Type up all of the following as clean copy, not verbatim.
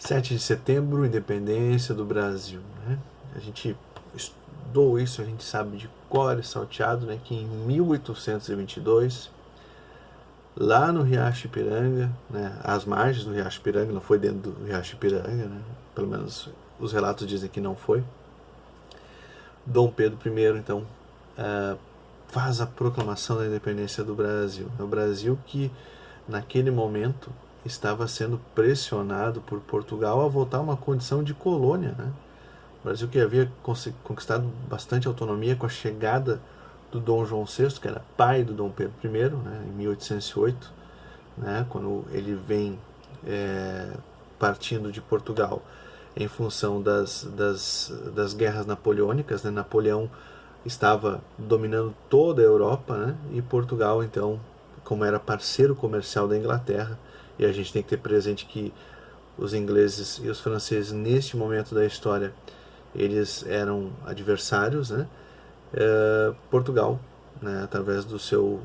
7 de setembro, independência do Brasil, né? A gente estudou isso, a gente sabe de cor e salteado, né, que em 1822, lá no Riacho Ipiranga, né, às margens do Riacho Ipiranga, não foi dentro do Riacho Ipiranga, né, pelo menos os relatos dizem que não foi, Dom Pedro I, então, faz a proclamação da independência do Brasil. O Brasil que, naquele momento, estava sendo pressionado por Portugal a voltar a uma condição de colônia, né? O Brasil que havia conquistado bastante autonomia com a chegada do Dom João VI, que era pai do Dom Pedro I, né, em 1808, né, quando ele vem partindo de Portugal em função das guerras napoleônicas, né? Napoleão estava dominando toda a Europa, né? E Portugal, então, como era parceiro comercial da Inglaterra, e a gente tem que ter presente que os ingleses e os franceses, neste momento da história, eles eram adversários, né? Portugal, né, através do seu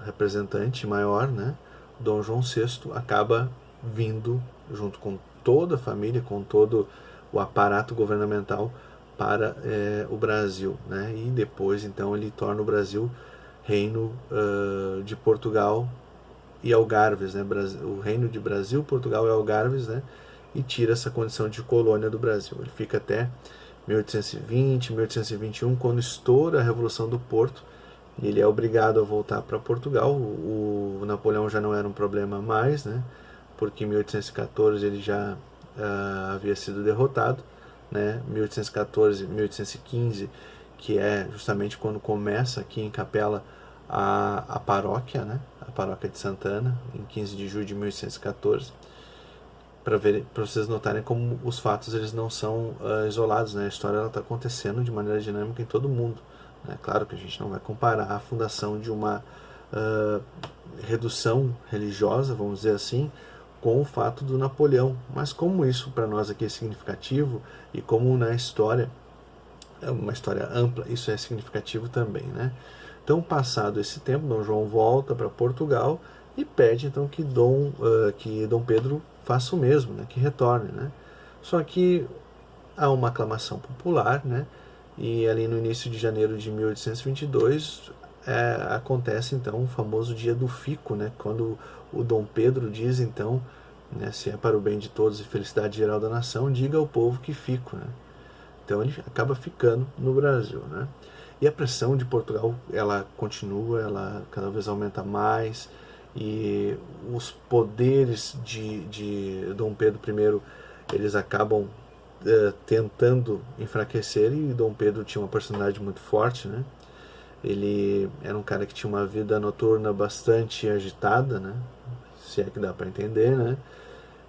representante maior, né, Dom João VI, acaba vindo junto com toda a família, com todo o aparato governamental para o Brasil, né, e depois então ele torna o Brasil reino de Portugal e Algarves, né, o reino de Brasil, Portugal e Algarves, né, e tira essa condição de colônia do Brasil. Ele fica até 1820, 1821, quando estoura a Revolução do Porto, ele é obrigado a voltar para Portugal. O Napoleão já não era um problema mais, né, porque em 1814 ele já havia sido derrotado, né, 1814, 1815, que é justamente quando começa aqui em Capela a paróquia, né, a paróquia de Santana, em 15 de julho de 1814, para vocês notarem como os fatos eles não são isolados, né? A história está acontecendo de maneira dinâmica em todo mundo, né? Claro que a gente não vai comparar a fundação de uma redução religiosa, vamos dizer assim, com o fato do Napoleão, mas como isso para nós aqui é significativo e como na história, é uma história ampla, isso é significativo também, né? Então, passado esse tempo, Dom João volta para Portugal e pede então que Dom Pedro faça o mesmo, né, que retorne, né? Só que há uma aclamação popular, né? E ali no início de janeiro de 1822 acontece então o famoso dia do fico, né? Quando o Dom Pedro diz então, né, se é para o bem de todos e felicidade geral da nação, diga ao povo que fico, né? Então ele acaba ficando no Brasil, né? E a pressão de Portugal, ela continua, ela cada vez aumenta mais, e os poderes de Dom Pedro I, eles acabam tentando enfraquecer, e Dom Pedro tinha uma personalidade muito forte, né? Ele era um cara que tinha uma vida noturna bastante agitada, né? Se é que dá para entender, né?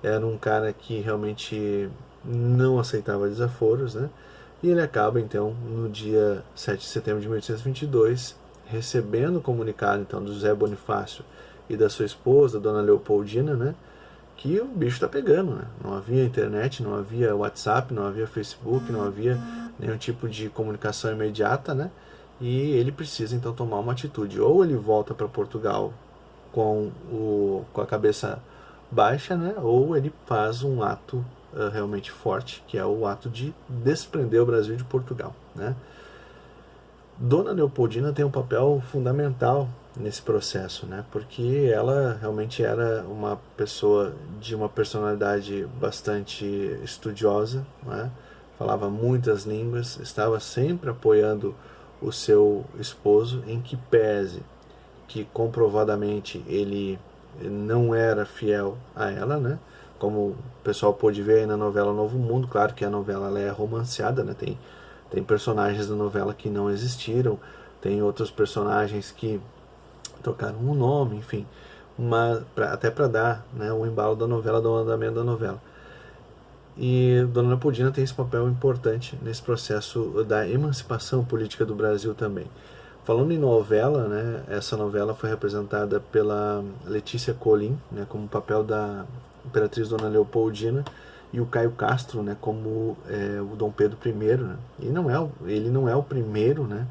Era um cara que realmente não aceitava desaforos, né? E ele acaba, então, no dia 7 de setembro de 1822, recebendo o comunicado, então, do José Bonifácio e da sua esposa, Dona Leopoldina, né? Que o bicho tá pegando, né? Não havia internet, não havia WhatsApp, não havia Facebook, não havia nenhum tipo de comunicação imediata, né? E ele precisa, então, tomar uma atitude. Ou ele volta para Portugal com a cabeça baixa, né? Ou ele faz um ato realmente forte, que é o ato de desprender o Brasil de Portugal, né? Dona Leopoldina tem um papel fundamental nesse processo, né? Porque ela realmente era uma pessoa de uma personalidade bastante estudiosa, né? Falava muitas línguas, estava sempre apoiando o seu esposo, em que pese que comprovadamente ele não era fiel a ela, né? Como o pessoal pôde ver aí na novela Novo Mundo. Claro que a novela ela é romanceada, né? Tem personagens da novela que não existiram, tem outros personagens que trocaram um nome, enfim, até para dar, né, o embalo da novela, do andamento da novela. E Dona Leopoldina tem esse papel importante nesse processo da emancipação política do Brasil também. Falando em novela, né, essa novela foi representada pela Letícia Colin, né, como papel da Imperatriz Dona Leopoldina, e o Caio Castro, né, como o Dom Pedro I, né? E ele não é o primeiro, né,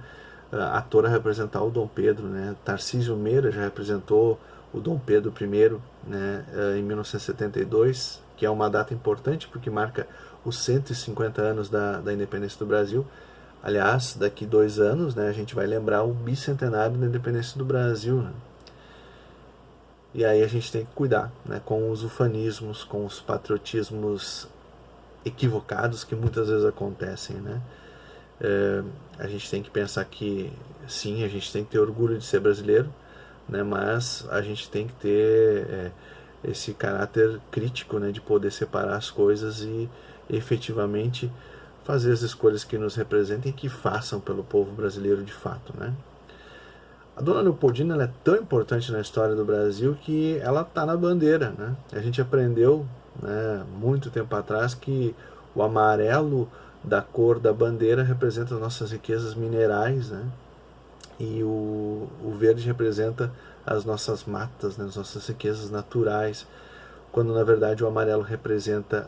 ator a representar o Dom Pedro, né? Tarcísio Meira já representou o Dom Pedro I, né, em 1972, que é uma data importante porque marca os 150 anos da independência do Brasil. Aliás, daqui 2 anos, né, a gente vai lembrar o bicentenário da independência do Brasil, né? E aí a gente tem que cuidar, né, com os ufanismos, com os patriotismos equivocados que muitas vezes acontecem, né? A gente tem que pensar que, sim, a gente tem que ter orgulho de ser brasileiro, né, mas a gente tem que ter esse caráter crítico, né, de poder separar as coisas e efetivamente fazer as escolhas que nos representem e que façam pelo povo brasileiro de fato, né? A Dona Leopoldina, ela é tão importante na história do Brasil que ela está na bandeira, né? A gente aprendeu, né, muito tempo atrás que o amarelo da cor da bandeira representa as nossas riquezas minerais, né? E o verde representa as nossas matas, né, as nossas riquezas naturais, quando na verdade o amarelo representa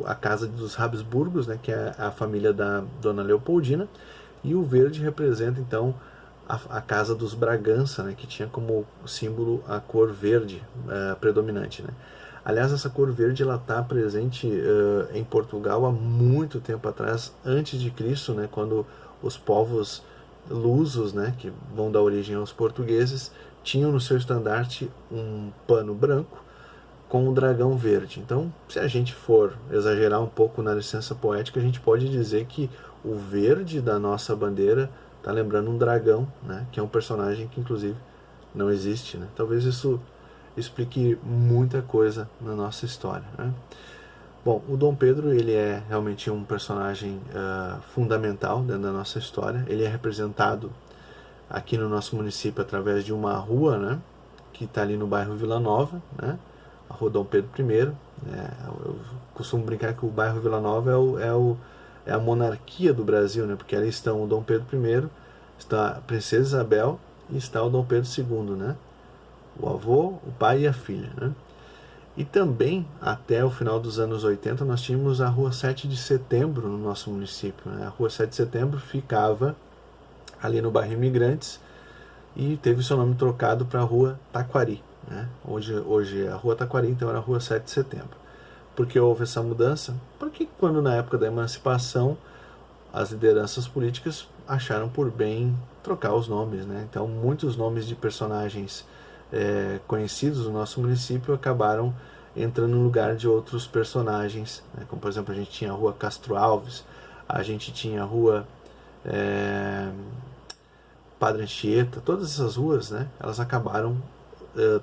a casa dos Habsburgos, né, que é a família da Dona Leopoldina, e o verde representa então a casa dos Bragança, né, que tinha como símbolo a cor verde predominante, né. Aliás, essa cor verde ela está presente em Portugal há muito tempo atrás, antes de Cristo, né, quando os povos lusos, né, que vão dar origem aos portugueses, tinham no seu estandarte um pano branco com um dragão verde. Então, se a gente for exagerar um pouco na licença poética, a gente pode dizer que o verde da nossa bandeira está lembrando um dragão, né, que é um personagem que inclusive não existe, né? Talvez isso explique muita coisa na nossa história, né? Bom, o Dom Pedro, ele é realmente um personagem fundamental dentro da nossa história. Ele é representado aqui no nosso município através de uma rua, né, que está ali no bairro Vila Nova, né, a Rua Dom Pedro I. Eu costumo brincar que o bairro Vila Nova é a monarquia do Brasil, né, porque ali estão o Dom Pedro I, está a Princesa Isabel e está o Dom Pedro II, né, o avô, o pai e a filha, né. E também, até o final dos anos 80, nós tínhamos a Rua 7 de Setembro no nosso município, né? A Rua 7 de Setembro ficava ali no bairro Imigrantes e teve seu nome trocado para a Rua Taquari, né? Hoje é a Rua Taquari, então era a Rua 7 de Setembro. Por que houve essa mudança? Porque quando na época da emancipação as lideranças políticas acharam por bem trocar os nomes, né? Então muitos nomes de personagens conhecidos do nosso município acabaram entrando no lugar de outros personagens, né? Como por exemplo a gente tinha a Rua Castro Alves, a gente tinha a Rua Padre Anchieta, todas essas ruas, né, elas acabaram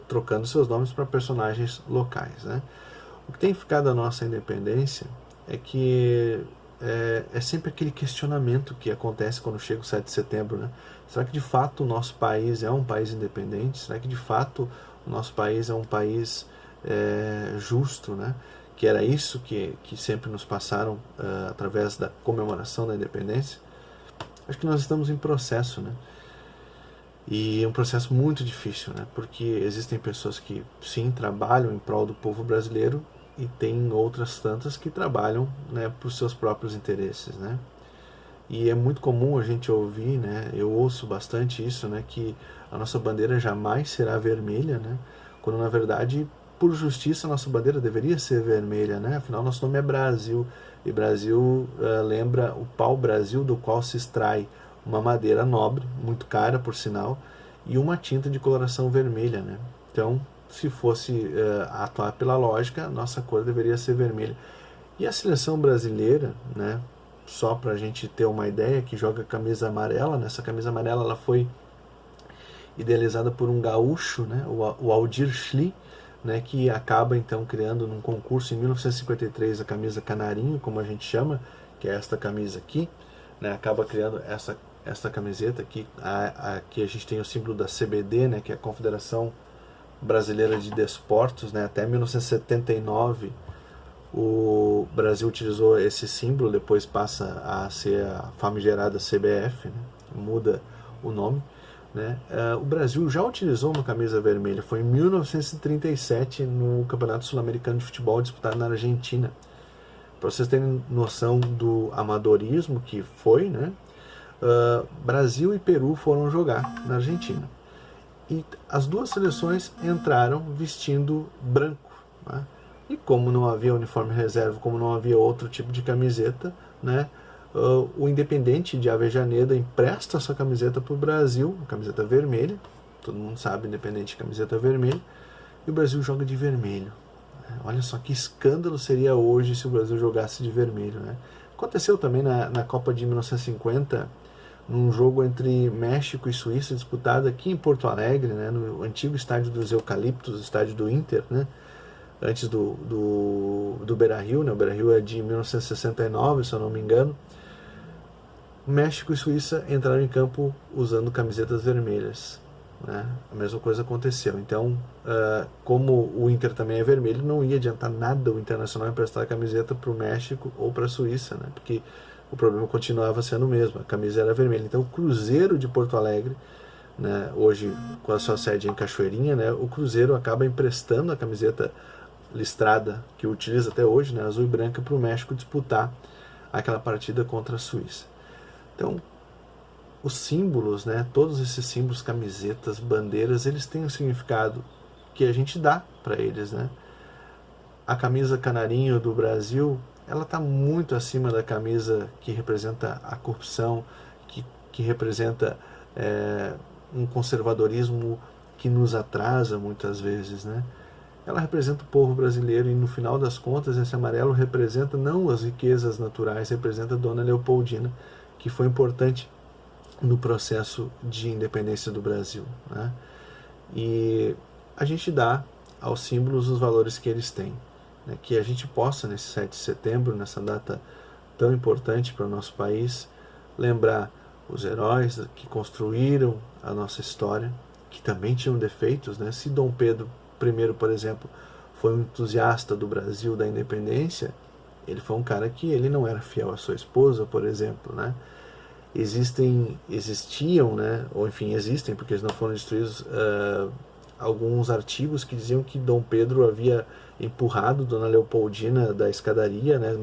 trocando seus nomes para personagens locais, né? O que tem ficado da nossa independência é que é sempre aquele questionamento que acontece quando chega o 7 de setembro, né? Será que de fato o nosso país é um país independente? Será que de fato o nosso país é um país justo, né? Que era isso que sempre nos passaram através da comemoração da independência? Acho que nós estamos em processo, né? E é um processo muito difícil, né? Porque existem pessoas que sim trabalham em prol do povo brasileiro e tem outras tantas que trabalham, né, para os seus próprios interesses, né? E é muito comum a gente ouvir, né, eu ouço bastante isso, né, que a nossa bandeira jamais será vermelha, né? Quando na verdade, por justiça, a nossa bandeira deveria ser vermelha, né? Afinal, nosso nome é Brasil, e Brasil lembra o pau-brasil, do qual se extrai uma madeira nobre, muito cara por sinal, e uma tinta de coloração vermelha, né? Então, se fosse atuar pela lógica, nossa cor deveria ser vermelha. E a seleção brasileira, né, só para a gente ter uma ideia, que joga camisa amarela, né? Essa camisa amarela ela foi idealizada por um gaúcho, né, o Aldir Schlie, né, que acaba então criando num concurso em 1953 a camisa canarinho, como a gente chama, que é esta camisa aqui, né, acaba criando essa camiseta aqui. Aqui a gente tem o símbolo da CBD, né, que é a Confederação Brasileira de Desportos, né, até 1979 o Brasil utilizou esse símbolo, depois passa a ser a famigerada CBF, né, muda o nome, né. O Brasil já utilizou uma camisa vermelha, foi em 1937 no Campeonato Sul-Americano de Futebol disputado na Argentina. Para vocês terem noção do amadorismo que foi, né, Brasil e Peru foram jogar na Argentina. E as duas seleções entraram vestindo branco, né? E como não havia uniforme reserva, como não havia outro tipo de camiseta, né, o Independente de Avejaneda empresta sua camiseta para o Brasil, camiseta vermelha, todo mundo sabe, Independente camiseta vermelha, e o Brasil joga de vermelho. Olha só que escândalo seria hoje se o Brasil jogasse de vermelho, né? Aconteceu também na Copa de 1950, num jogo entre México e Suíça, disputado aqui em Porto Alegre, né, no antigo estádio dos Eucaliptos, estádio do Inter, né, antes do Beira-Rio, né, o Beira-Rio é de 1969, se eu não me engano. México e Suíça entraram em campo usando camisetas vermelhas, né? A mesma coisa aconteceu. Então, como o Inter também é vermelho, não ia adiantar nada o Internacional emprestar a camiseta para o México ou para a Suíça, né? Porque o problema continuava sendo o mesmo, a camisa era vermelha. Então, o Cruzeiro de Porto Alegre, né, hoje com a sua sede em Cachoeirinha, né, o Cruzeiro acaba emprestando a camiseta listrada, que utiliza até hoje, né, azul e branca, para o México disputar aquela partida contra a Suíça. Então, os símbolos, né, todos esses símbolos, camisetas, bandeiras, eles têm um significado que a gente dá para eles, né? A camisa canarinho do Brasil, ela está muito acima da camisa que representa a corrupção, que representa um conservadorismo que nos atrasa muitas vezes, né? Ela representa o povo brasileiro e, no final das contas, esse amarelo representa não as riquezas naturais, representa a Dona Leopoldina, que foi importante no processo de independência do Brasil, né? E a gente dá aos símbolos os valores que eles têm, né? Que a gente possa, nesse 7 de setembro, nessa data tão importante para o nosso país, lembrar os heróis que construíram a nossa história, que também tinham defeitos, né? Se Dom Pedro I, por exemplo, foi um entusiasta do Brasil, da independência, ele foi um cara que ele não era fiel à sua esposa, por exemplo, né? Existiam, né, ou enfim, existem, porque eles não foram destruídos, alguns artigos que diziam que Dom Pedro havia empurrado Dona Leopoldina da escadaria, né,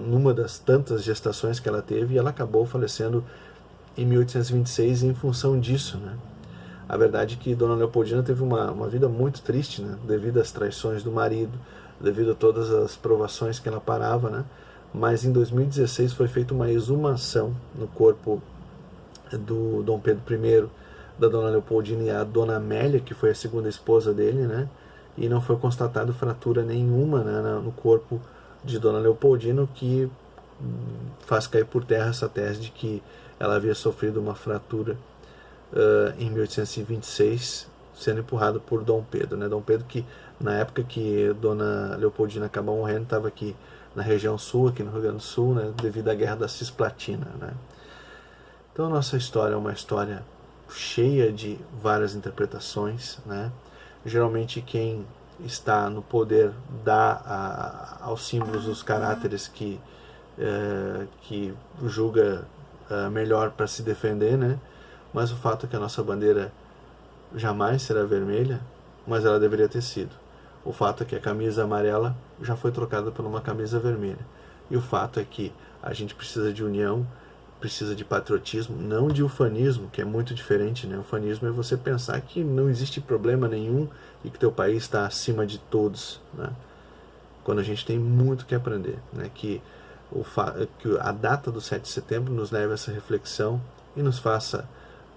numa das tantas gestações que ela teve, e ela acabou falecendo em 1826 em função disso, né? A verdade é que Dona Leopoldina teve uma vida muito triste, né, devido às traições do marido, devido a todas as provações que ela parava, né? Mas em 2016 foi feita uma exumação no corpo do Dom Pedro I, da Dona Leopoldina e a Dona Amélia, que foi a segunda esposa dele, né? E não foi constatado fratura nenhuma, né, no corpo de Dona Leopoldina, o que faz cair por terra essa tese de que ela havia sofrido uma fratura em 1826, sendo empurrado por Dom Pedro, né? Dom Pedro, que na época que Dona Leopoldina acabou morrendo, estava aqui na região sul, aqui no Rio Grande do Sul, né, devido à Guerra da Cisplatina, né? Então a nossa história é uma história cheia de várias interpretações, né? Geralmente quem está no poder dá aos símbolos os caráteres que julga melhor para se defender, né? Mas o fato é que a nossa bandeira jamais será vermelha, mas ela deveria ter sido. O fato é que a camisa amarela já foi trocada por uma camisa vermelha. E o fato é que a gente precisa de união, precisa de patriotismo, não de ufanismo, que é muito diferente, né? Ufanismo é você pensar que não existe problema nenhum e que teu país está acima de todos, né? Quando a gente tem muito que aprender, né? Que a data do 7 de setembro nos leve a essa reflexão e nos faça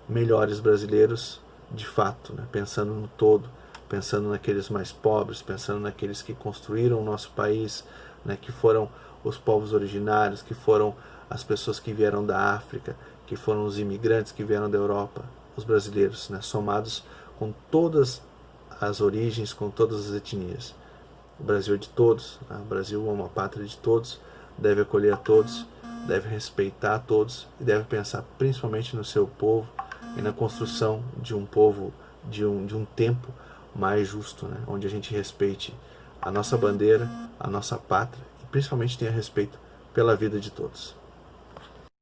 melhores brasileiros de fato, né? Pensando no todo, pensando naqueles mais pobres, pensando naqueles que construíram o nosso país, né, que foram os povos originários, que foram as pessoas que vieram da África, que foram os imigrantes que vieram da Europa, os brasileiros, né, somados com todas as origens, com todas as etnias. O Brasil é de todos, né? O Brasil é uma pátria de todos, deve acolher a todos, deve respeitar a todos e deve pensar principalmente no seu povo e na construção de um povo, de um tempo mais justo, né? Onde a gente respeite a nossa bandeira, a nossa pátria e principalmente tenha respeito pela vida de todos.